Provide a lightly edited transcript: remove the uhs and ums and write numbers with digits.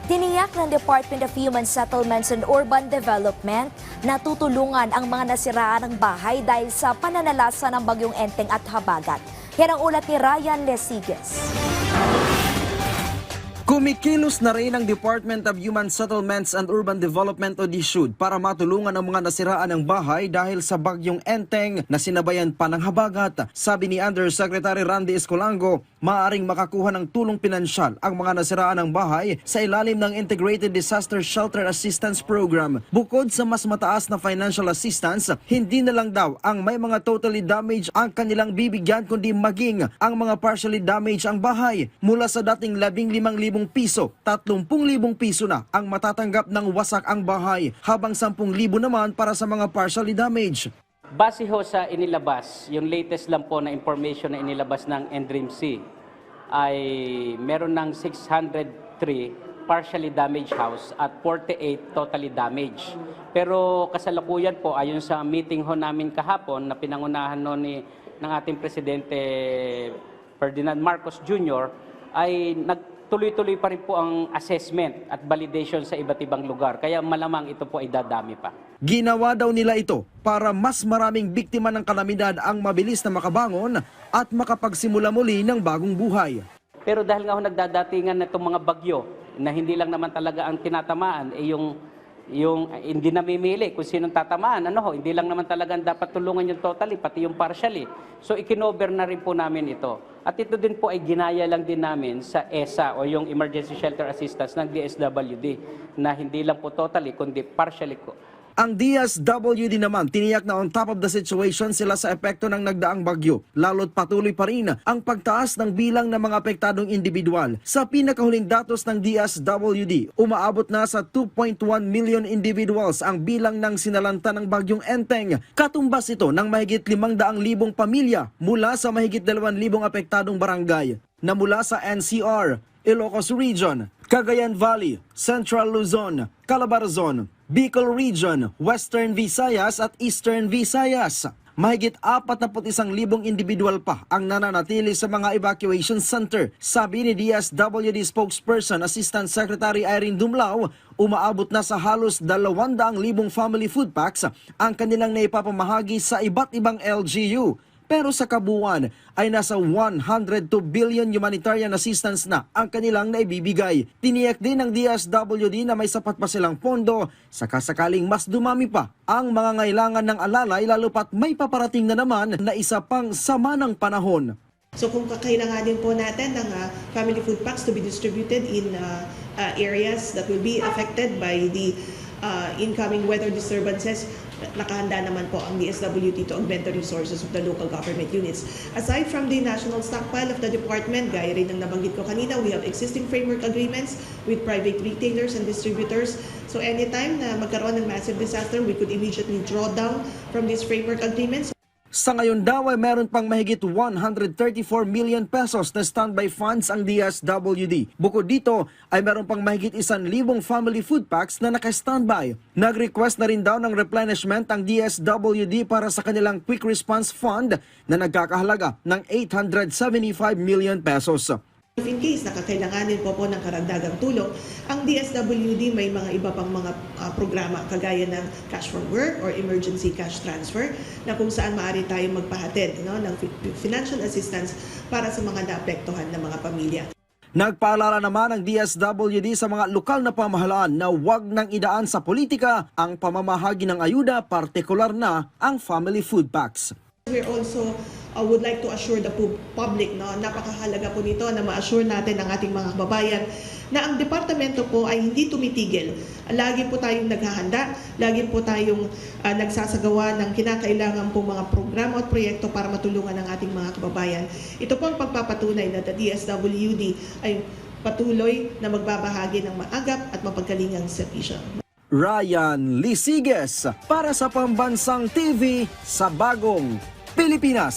Tiniyak ng Department of Human Settlements and Urban Development na tutulungan ang mga nasiraan ng bahay dahil sa pananalasa ng bagyong Enteng at Habagat. Yan ang ulat ni Ryan Lesiges. Kumikilos na rin ang Department of Human Settlements and Urban Development o DSUD para matulungan ang mga nasiraan ng bahay dahil sa bagyong Enteng na sinabayan pa ng habagat. Sabi ni Undersecretary Randy Escolango, maaaring makakuha ng tulong pinansyal ang mga nasiraan ng bahay sa ilalim ng Integrated Disaster Shelter Assistance Program. Bukod sa mas mataas na financial assistance, hindi na lang daw ang may mga totally damaged ang kanilang bibigyan kundi maging ang mga partially damaged ang bahay. Mula sa dating 15,000 piso, 30,000 piso na ang matatanggap ng wasak ang bahay, habang 10,000 naman para sa mga partially damaged. Base ho sa inilabas, yung latest lang po na information na inilabas ng NDRIMC ay meron ng 603 partially damaged house at 48 totally damaged. Pero kasalukuyan po, ayon sa meeting ho namin kahapon na pinangunahan ho ng ating Presidente Ferdinand Marcos Jr., ay tuloy-tuloy pa rin po ang assessment at validation sa iba't ibang lugar. Kaya malamang ito po ay dadami pa. Ginawa daw nila ito para mas maraming biktima ng kalamidad ang mabilis na makabangon at makapagsimula muli ng bagong buhay. Pero dahil nga ho nagdadatingan na itong mga bagyo na hindi lang naman talaga ang tinatamaan, yung hindi namimili kung sinong tatamaan, hindi lang naman talagang dapat tulungan yung totally, pati yung partially. So ikinover na rin po namin ito. At ito din po ay ginaya lang din namin sa ESA o yung Emergency Shelter Assistance ng DSWD na hindi lang po totally kundi partially ko. Ang DSWD naman tiniyak na on top of the situation sila sa epekto ng nagdaang bagyo, lalo't patuloy pa rin ang pagtaas ng bilang ng mga apektadong individual. Sa pinakahuling datos ng DSWD, umaabot na sa 2.1 million individuals ang bilang ng sinalanta ng bagyong Enteng. Katumbas ito ng mahigit 500,000 pamilya mula sa mahigit 2,000 apektadong barangay na mula sa NCR, Ilocos Region, Cagayan Valley, Central Luzon, Calabarzon, Bicol Region, Western Visayas at Eastern Visayas. Mahigit 41,000 individual pa ang nananatili sa mga evacuation center. Sabi ni DSWD spokesperson Assistant Secretary Irene Dumlao, umaabot na sa halos 200,000 family food packs ang kanilang naipapamahagi sa iba't ibang LGU. Pero sa kabuuan ay nasa 102 billion humanitarian assistance na ang kanilang naibibigay. Tiniyak din ng DSWD na may sapat pa silang pondo sakasakaling mas dumami pa ang mga ngailangan ng alalay, lalo pat may paparating na naman na isa pang sama ng panahon. So kung kakailanganin po natin ng family food packs to be distributed in areas that will be affected by the incoming weather disturbances, nakahanda naman po ang DSWD to augment the resources of the local government units. Aside from the national stockpile of the department, gaya rin ng nabanggit ko kanina, we have existing framework agreements with private retailers and distributors. So anytime na magkaroon ng massive disaster, we could immediately draw down from these framework agreements. Sa ngayon daw ay meron pang mahigit 134 million pesos na standby funds ang DSWD. Bukod dito ay meron pang mahigit 1,000 family food packs na naka-standby. Nag-request na rin daw ng replenishment ang DSWD para sa kanilang Quick Response Fund na nagkakahalaga ng 875 million pesos. If in case nakakailanganin po ng karagdagang tulong, ang DSWD may mga iba pang mga programa kagaya ng cash from work or emergency cash transfer na kung saan maaari tayong magpahatid ng financial assistance para sa mga naapektuhan ng mga pamilya. Nagpaalala naman ang DSWD sa mga lokal na pamahalaan na huwag nang idaan sa politika ang pamamahagi ng ayuda, partikular na ang family food packs. We also would like to assure the public, napakahalaga po nito na ma-assure natin ang ating mga kababayan na ang departamento po ay hindi tumitigil. Lagi po tayong naghahanda, lagi po tayong nagsasagawa ng kinakailangan po mga programa at proyekto para matulungan ang ating mga kababayan. Ito po ang pagpapatunay na the DSWD ay patuloy na magbabahagi ng maagap at mapagkalingang serbisyo. Ryan Lesiges para sa Pambansang TV sa Bagong Pilipinas.